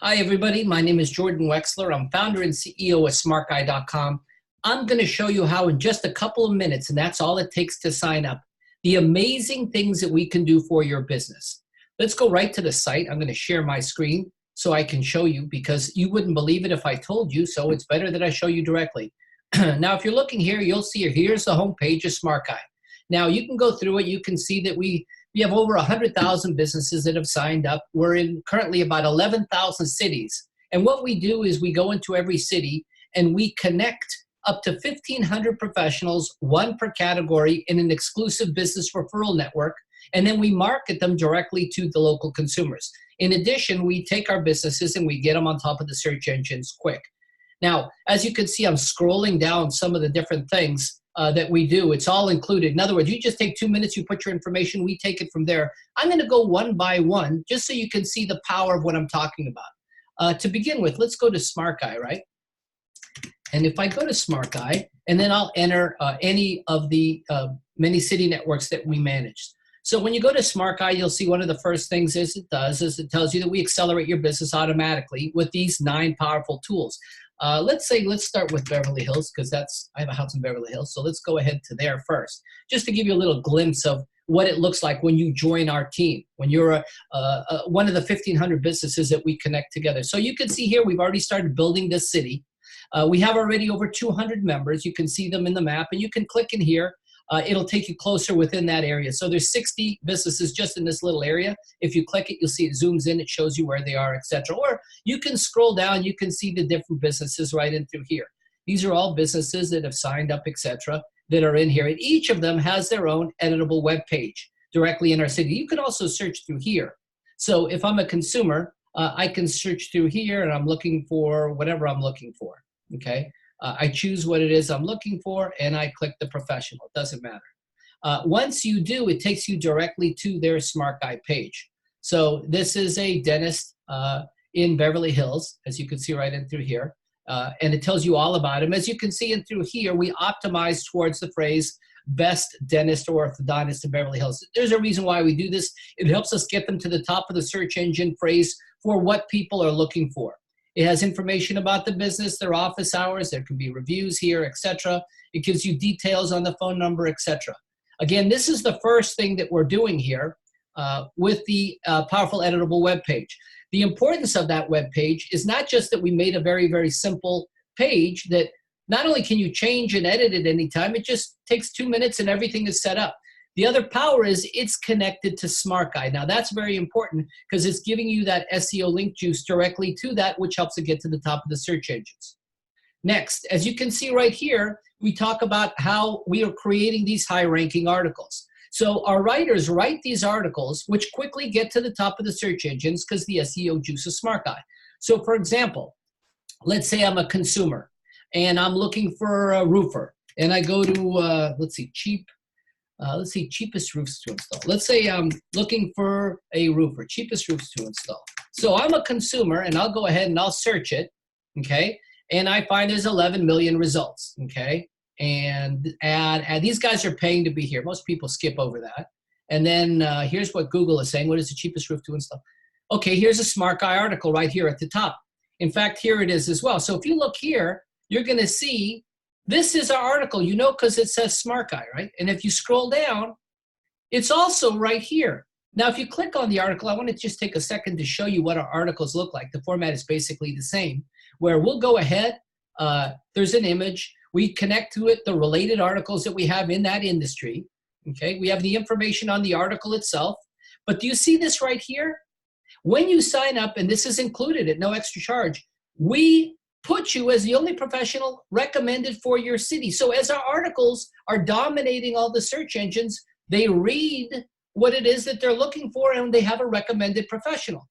Hi, everybody. My name is Jordan Wexler. I'm founder and CEO of SmartGuy.com. I'm going to show you how in just a couple of minutes, and that's all it takes to sign up, the amazing things that we can do for your business. Let's go right to the site. I'm going to share my screen so I can show you because you wouldn't believe it if I told you, so it's better that I show you directly. Now, if you're looking here, you'll see here's the home page of SmartGuy. Now, you can go through it. You can see that we have over 100,000 businesses that have signed up. We're in currently about 11,000 cities. And what we do is we go into every city and we connect up to 1,500 professionals, one per category, in an exclusive business referral network. And then we market them directly to the local consumers. In addition, we take our businesses and we get them on top of the search engines quick. Now, as you can see, I'm scrolling down some of the different things that we do. It's all included. In other words, you just take 2 minutes, you put your information, we take it from there. I'm going to go one by one just so you can see the power of what I'm talking about. To begin with, let's go to SmartGuy, right? And if I go to SmartGuy, and then I'll enter any of the many city networks that we manage. So when you go to SmartGuy, you'll see one of the first things it tells you that we accelerate your business automatically with these 9 powerful tools. Let's start with Beverly Hills because I have a house in Beverly Hills. So let's go ahead to there first, just to give you a little glimpse of what it looks like when you join our team, when you're one of the 1,500 businesses that we connect together. So you can see here, we've already started building this city. We have already over 200 members. You can see them in the map and you can click in here. It'll take you closer within that area. So there's 60 businesses just in this little area. If you click it, you'll see it zooms in, it shows you where they are, etc. Or you can scroll down, you can see the different businesses right in through here. These are all businesses that have signed up, etc., that are in here. And each of them has their own editable web page directly in our city. You can also search through here. So if I'm a consumer, I can search through here and I'm looking for whatever I'm looking for, okay? I choose what it is I'm looking for, and I click the professional. It doesn't matter. Once you do, it takes you directly to their SmartGuy page. So this is a dentist in Beverly Hills, as you can see right in through here, and it tells you all about him. As you can see in through here, we optimize towards the phrase best dentist or orthodontist in Beverly Hills. There's a reason why we do this. It helps us get them to the top of the search engine phrase for what people are looking for. It has information about the business, their office hours, there can be reviews here, etc. It gives you details on the phone number, etc. Again, this is the first thing that we're doing here with the powerful editable web page. The importance of that web page is not just that we made a very, very simple page that not only can you change and edit at any time, it just takes 2 minutes and everything is set up. The other power is it's connected to SmartGuy. Now that's very important because it's giving you that SEO link juice directly to that, which helps it get to the top of the search engines. Next, as you can see right here, we talk about how we are creating these high-ranking articles. So our writers write these articles, which quickly get to the top of the search engines because the SEO juice is SmartGuy. So for example, let's say I'm a consumer and I'm looking for a roofer, and I go to, cheapest roofs to install. Let's say I'm looking for a roofer, cheapest roofs to install. So I'm a consumer and I'll go ahead and I'll search it, okay? And I find there's 11 million results, okay? And these guys are paying to be here. Most people skip over that. And then here's what Google is saying. What is the cheapest roof to install? Okay, here's a SmartGuy article right here at the top. In fact, here it is as well. So if you look here, you're gonna see this is our article, you know, because it says SmartGuy, right? And if you scroll down, it's also right here. Now, if you click on the article, I want to just take a second to show you what our articles look like. The format is basically the same, where we'll go ahead, there's an image, we connect to it the related articles that we have in that industry, okay? We have the information on the article itself, but do you see this right here? When you sign up, and this is included at no extra charge, we put you as the only professional recommended for your city. So as our articles are dominating all the search engines, they read what it is that they're looking for and they have a recommended professional.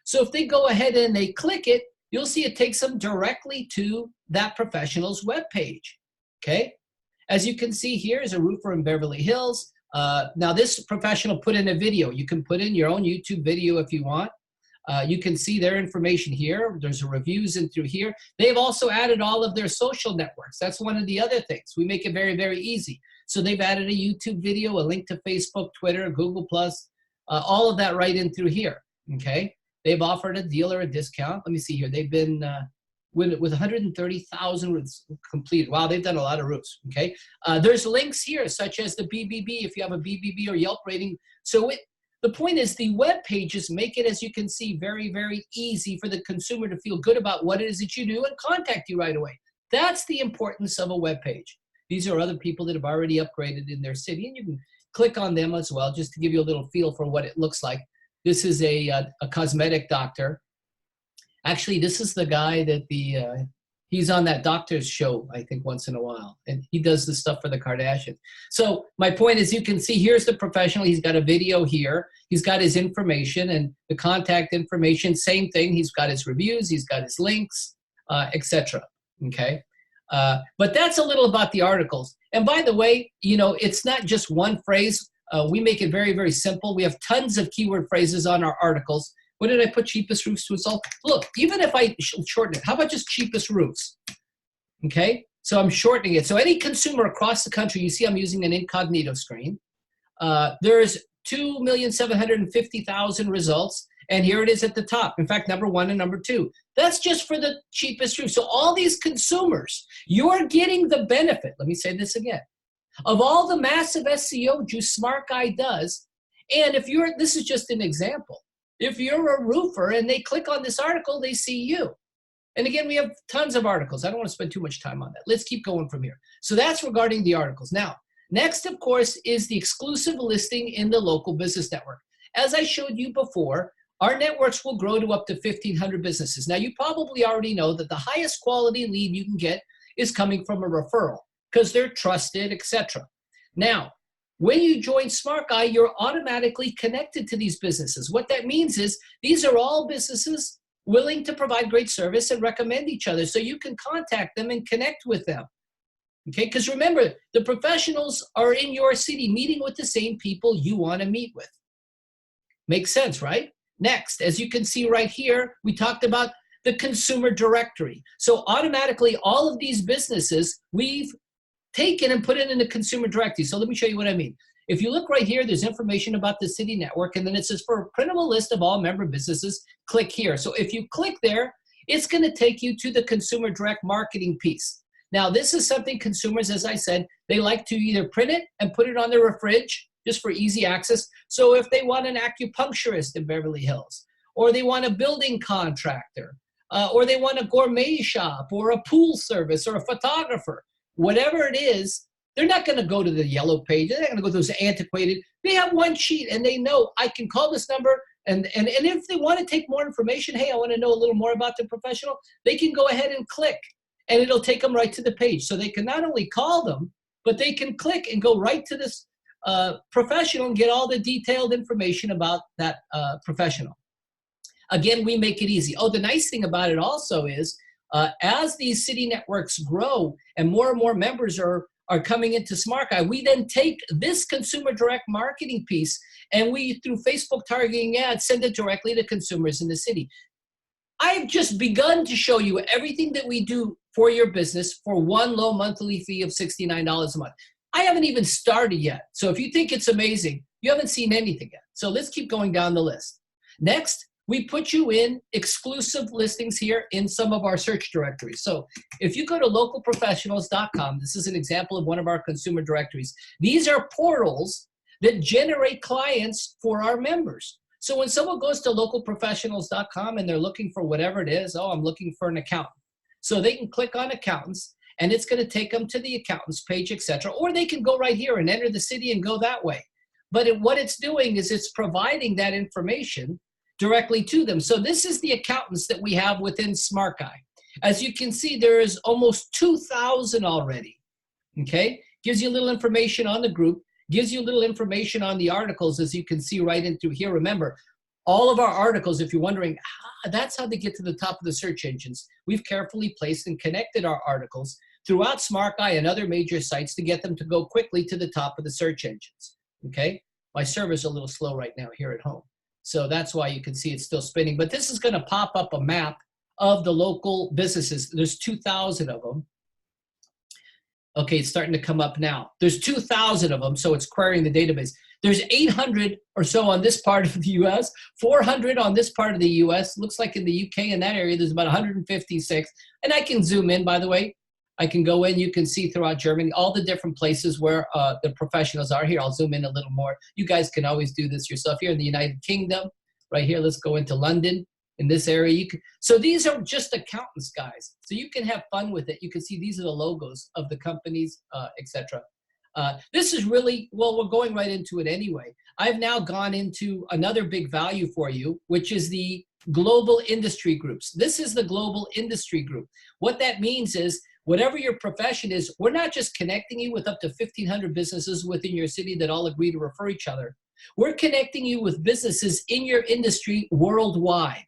So if they go ahead and they click it, you'll see it takes them directly to that professional's webpage, okay? As you can see here is a roofer in Beverly Hills. Now this professional put in a video. You can put in your own YouTube video if you want. You can see their information here. There's reviews in through here. They've also added all of their social networks. That's one of the other things. We make it very, very easy. So they've added a YouTube video, a link to Facebook, Twitter, Google+, all of that right in through here, okay? they've offered a deal or a discount. Let me see here. They've been with 130,000 roofs completed. Wow, they've done a lot of roofs, okay? There's links here, such as the BBB, if you have a BBB or Yelp rating. So the point is the web pages make it, as you can see, very, very easy for the consumer to feel good about what it is that you do and contact you right away. That's the importance of a web page. These are other people that have already upgraded in their city, and you can click on them as well, just to give you a little feel for what it looks like. This is a cosmetic doctor. Actually, this is the guy that he's on that doctor's show, I think, once in a while. And he does the stuff for the Kardashians. So my point is, you can see here's the professional. He's got a video here. He's got his information and the contact information. Same thing. He's got his reviews. He's got his links, etc. Okay? But that's a little about the articles. And by the way, it's not just one phrase. We make it very, very simple. We have tons of keyword phrases on our articles. What did I put? Cheapest roofs to install? Look, even if I shorten it, how about just cheapest roofs? Okay, so I'm shortening it. So any consumer across the country, you see I'm using an incognito screen. There's 2,750,000 results, and here it is at the top. In fact, number 1 and number 2. That's just for the cheapest roof. So all these consumers, you're getting the benefit. Let me say this again. Of all the massive SEO Smart Guy does, and this is just an example. If you're a roofer and they click on this article, they see you. And again, we have tons of articles. I don't want to spend too much time on that. Let's keep going from here. So that's regarding the articles. Now, next, of course, is the exclusive listing in the local business network. As I showed you before, our networks will grow to up to 1,500 businesses. Now, you probably already know that the highest quality lead you can get is coming from a referral because they're trusted, etc. Now, when you join Smart Guy, you're automatically connected to these businesses. What that means is these are all businesses willing to provide great service and recommend each other, so you can contact them and connect with them. Okay, because remember, the professionals are in your city meeting with the same people you want to meet with. Makes sense, right? Next, as you can see right here, we talked about the consumer directory. So automatically, all of these businesses, we've taken and put it in the consumer directory. So let me show you what I mean. If you look right here, there's information about the city network, and then it says for a printable list of all member businesses, click here. So if you click there, it's going to take you to the consumer direct marketing piece. Now, this is something consumers, as I said, they like to either print it and put it on their fridge just for easy access. So if they want an acupuncturist in Beverly Hills, or they want a building contractor, or they want a gourmet shop, or a pool service, or a photographer, whatever it is, they're not going to go to the yellow page. They're not going to go to those antiquated. They have one sheet, and they know I can call this number. And if they want to take more information, hey, I want to know a little more about the professional, they can go ahead and click, and it'll take them right to the page. So they can not only call them, but they can click and go right to this professional and get all the detailed information about that professional. Again, we make it easy. Oh, the nice thing about it also is, as these city networks grow and more members are coming into Smart Guy, we then take this consumer direct marketing piece and we, through Facebook targeting ads, send it directly to consumers in the city. I've just begun to show you everything that we do for your business for one low monthly fee of $69 a month. I haven't even started yet. So if you think it's amazing, you haven't seen anything yet. So let's keep going down the list. Next, we put you in exclusive listings here in some of our search directories. So if you go to localprofessionals.com, this is an example of one of our consumer directories. These are portals that generate clients for our members. So when someone goes to localprofessionals.com and they're looking for whatever it is, oh, I'm looking for an accountant. So they can click on accountants, and it's going to take them to the accountants page, etc. Or they can go right here and enter the city and go that way. But what it's doing is it's providing that information directly to them. So this is the accountants that we have within Smart Guy. As you can see, there is almost 2,000 already. Okay, gives you a little information on the group, gives you a little information on the articles, as you can see right in through here. Remember, all of our articles, if you're wondering, that's how they get to the top of the search engines. We've carefully placed and connected our articles throughout Smart Guy and other major sites to get them to go quickly to the top of the search engines. Okay, my server's a little slow right now here at home. So that's why you can see it's still spinning. But this is going to pop up a map of the local businesses. There's 2,000 of them. Okay, it's starting to come up now. There's 2,000 of them, so it's querying the database. There's 800 or so on this part of the US, 400 on this part of the US. Looks like in the UK, in that area, there's about 156. And I can zoom in, by the way. I can go in, you can see throughout Germany, all the different places where the professionals are. Here, I'll zoom in a little more. You guys can always do this yourself. Here in the United Kingdom, right here, let's go into London. In this area, you can, so these are just accountants, guys. So you can have fun with it. You can see these are the logos of the companies, etc. This is really, well, we're going right into it anyway. I've now gone into another big value for you, which is the global industry groups. This is the global industry group. What that means is, whatever your profession is, we're not just connecting you with up to 1,500 businesses within your city that all agree to refer each other. We're connecting you with businesses in your industry worldwide.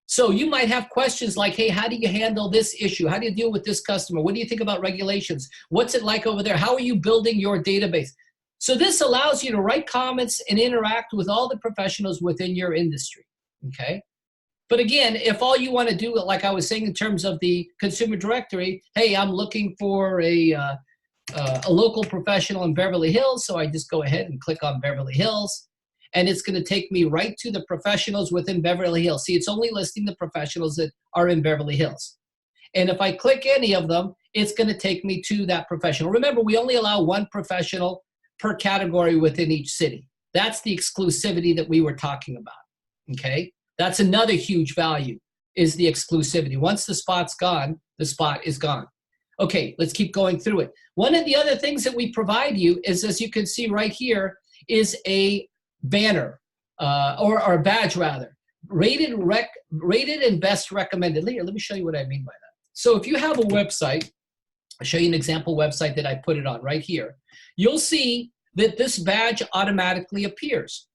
So you might have questions like, hey, how do you handle this issue? How do you deal with this customer? What do you think about regulations? What's it like over there? How are you building your database? So this allows you to write comments and interact with all the professionals within your industry, okay? But again, if all you want to do, like I was saying in terms of the consumer directory, hey, I'm looking for a local professional in Beverly Hills, so I just go ahead and click on Beverly Hills, and it's going to take me right to the professionals within Beverly Hills. See, it's only listing the professionals that are in Beverly Hills. And if I click any of them, it's going to take me to that professional. Remember, we only allow one professional per category within each city. That's the exclusivity that we were talking about, okay? That's another huge value, is the exclusivity. Once the spot's gone, the spot is gone. Okay, let's keep going through it. One of the other things that we provide you is, as you can see right here, is a banner, or a badge rather, rated and best recommended. Let me show you what I mean by that. So if you have a website, I'll show you an example website that I put it on right here. You'll see that this badge automatically appears,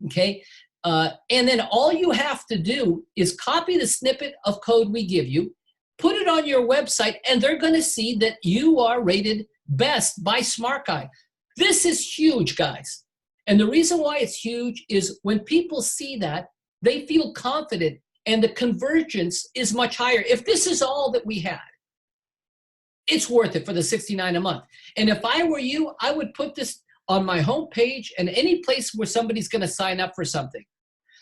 okay? And then all you have to do is copy the snippet of code we give you, put it on your website, and they're going to see that you are rated best by Smart Guy. This is huge, guys. And the reason why it's huge is when people see that, they feel confident and the convergence is much higher. If this is all that we had, it's worth it for the $69 a month. And if I were you, I would put this on my homepage and any place where somebody's going to sign up for something.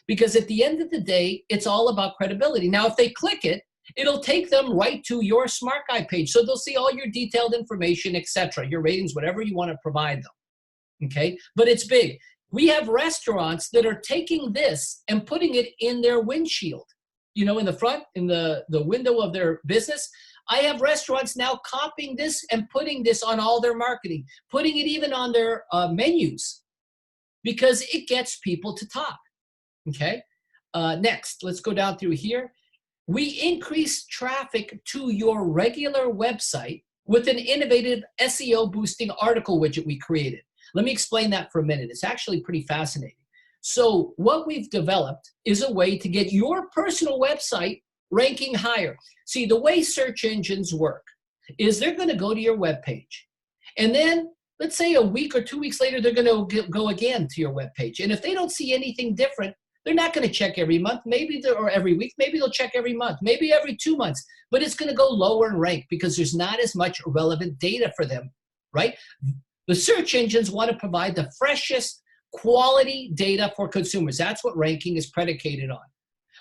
Because at the end of the day, it's all about credibility. Now, if they click it, it'll take them right to your Smart Guy page. So they'll see all your detailed information, etc., your ratings, whatever you want to provide them, okay? But it's big. We have restaurants that are taking this and putting it in their windshield, you know, in the front, in the window of their business. I have restaurants now copying this and putting this on all their marketing, putting it even on their menus, because it gets people to talk. Okay, next, let's go down through here. We increase traffic to your regular website with an innovative SEO boosting article widget we created. Let me explain that for a minute. It's actually pretty fascinating. So what we've developed is a way to get your personal website ranking higher. See, the way search engines work is they're going to go to your webpage, and then let's say a week or 2 weeks later, they're going to go again to your webpage. And if they don't see anything different, they're not going to check every month, or every week. Maybe they'll check every month, maybe every 2 months. But it's going to go lower in rank because there's not as much relevant data for them, right? The search engines want to provide the freshest quality data for consumers. That's what ranking is predicated on.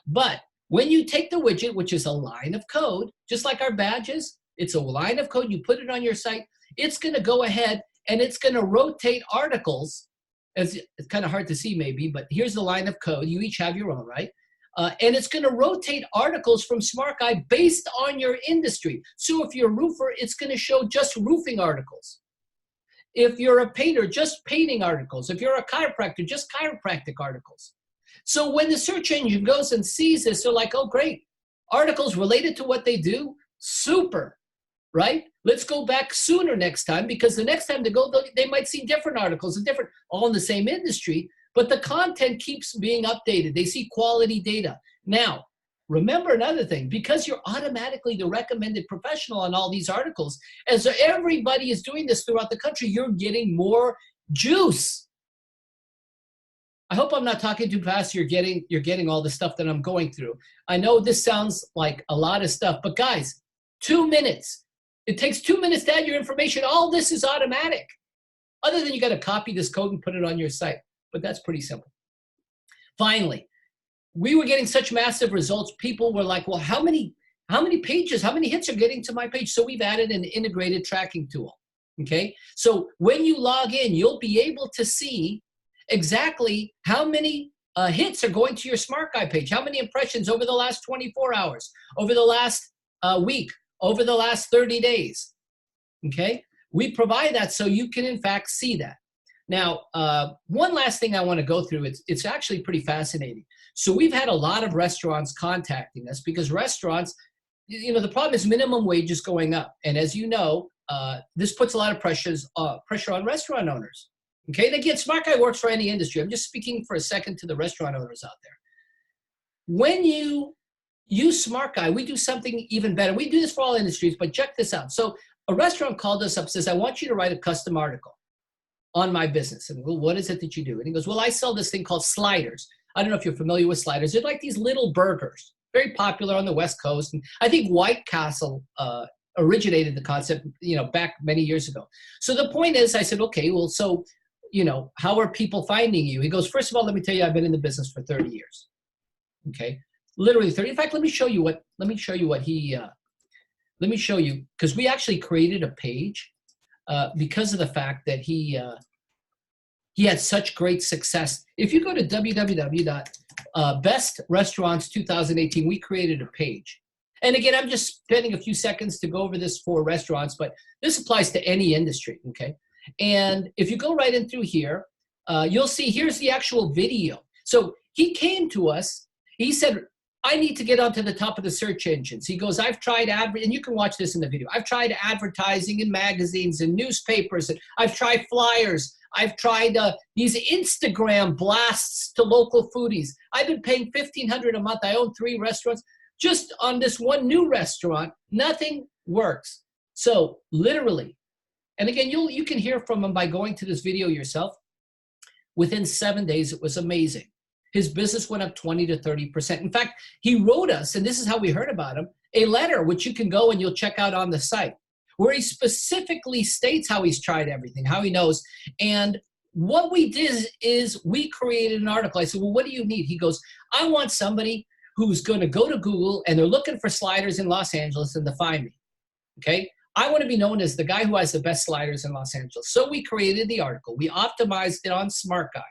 But when you take the widget, which is a line of code, just like our badges, it's a line of code, you put it on your site, it's going to go ahead and it's going to rotate articles. It's kind of hard to see maybe, but here's the line of code. You each have your own, right? And it's going to rotate articles from Smart Guy based on your industry. So if you're a roofer, it's going to show just roofing articles. If you're a painter, just painting articles. If you're a chiropractor, just chiropractic articles. So when the search engine goes and sees this, they're like, oh, great. Articles related to what they do, super, right? Let's go back sooner next time, because the next time they go, they might see different articles, all in the same industry, but the content keeps being updated. They see quality data. Now, remember another thing, because you're automatically the recommended professional on all these articles, as everybody is doing this throughout the country, you're getting more juice. I hope I'm not talking too fast. You're getting all the stuff that I'm going through. I know this sounds like a lot of stuff, but guys, 2 minutes. It takes 2 minutes to add your information. All this is automatic. other than you got to copy this code and put it on your site. But that's pretty simple. Finally, we were getting such massive results. People were like, well, how many pages, how many hits are getting to my page? So we've added an integrated tracking tool. Okay. So when you log in, you'll be able to see exactly how many hits are going to your Smart Guy page, how many impressions over the last 24 hours, over the last week, over the last 30 days. Okay. We provide that so you can in fact see that. Now, one last thing I want to go through, it's actually pretty fascinating. So we've had a lot of restaurants contacting us because restaurants, you know, the problem is minimum wage is going up. And as you know, this puts a lot of pressure on restaurant owners. Okay, and again, Smart Guy works for any industry. I'm just speaking for a second to the restaurant owners out there. When you use Smart Guy, we do something even better. We do this for all industries, but check this out. So a restaurant called us up, says, I want you to write a custom article on my business. And well, what is it that you do? And he goes, well, I sell this thing called sliders. I don't know if you're familiar with sliders. They're like these little burgers, very popular on the West Coast. And I think White Castle originated the concept, you know, back many years ago. So the point is, I said, okay, well, so, you know, how are people finding you? He goes, first of all, let me tell you, I've been in the business for 30 years. Okay, literally 30. In fact, let me show you what he, let me show you, because we actually created a page because of the fact that he had such great success. If you go to www.bestrestaurants2018, we created a page. And again, I'm just spending a few seconds to go over this for restaurants, but this applies to any industry, okay? And if you go right in through here, you'll see here's the actual video. So he came to us, he said, I need to get onto the top of the search engines. He goes, I've tried and you can watch this in the video. I've tried advertising in magazines and newspapers, and I've tried flyers. I've tried these Instagram blasts to local foodies. I've been paying $1,500 a month. I own 3 restaurants. Just on this one new restaurant, nothing works. So literally, and again, you can hear from him by going to this video yourself. Within 7 days, it was amazing. His business went up 20 to 30%. In fact, he wrote us, and this is how we heard about him, a letter, which you can go and you'll check out on the site, where he specifically states how he's tried everything, how he knows. And what we did is we created an article. I said, well, what do you need? He goes, I want somebody who's going to go to Google and they're looking for sliders in Los Angeles and to find me, okay? I want to be known as the guy who has the best sliders in Los Angeles. So we created the article. We optimized it on Smart Guy.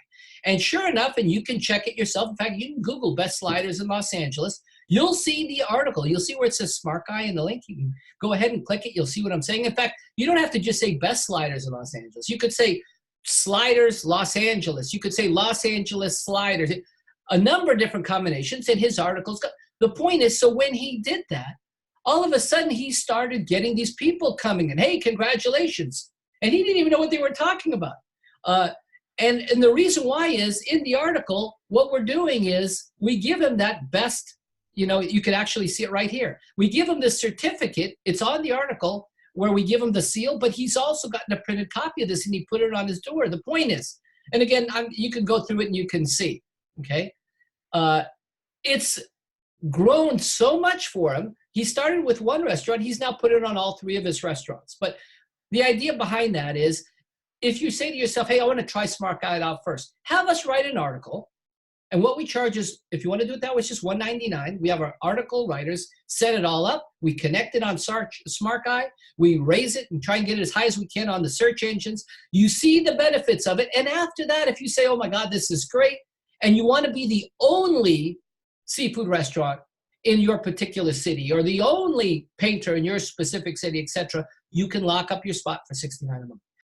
And sure enough, and you can check it yourself. In fact, you can Google best sliders in Los Angeles. You'll see the article. You'll see where it says Smart Guy in the link. You can go ahead and click it. You'll see what I'm saying. In fact, you don't have to just say best sliders in Los Angeles. You could say sliders Los Angeles. You could say Los Angeles sliders. A number of different combinations in his articles. The point is, so when he did that, all of a sudden he started getting these people coming in. Hey, congratulations. And he didn't even know what they were talking about. And the reason why is in the article, what we're doing is we give him that best, you know, you can actually see it right here. We give him the certificate. It's on the article where we give him the seal, but he's also gotten a printed copy of this and he put it on his door. The point is, and again, you can go through it and you can see, okay? It's grown so much for him. He started with 1 restaurant. He's now put it on all 3 of his restaurants. But the idea behind that is, if you say to yourself, hey, I want to try Smart Guy out first, have us write an article. And what we charge is, if you want to do it that way, it's just $199. We have our article writers set it all up. We connect it on Smart Guy. We raise it and try and get it as high as we can on the search engines. You see the benefits of it. And after that, if you say, oh my God, this is great, and you want to be the only seafood restaurant in your particular city or the only painter in your specific city, etc., you can lock up your spot for $69 a month.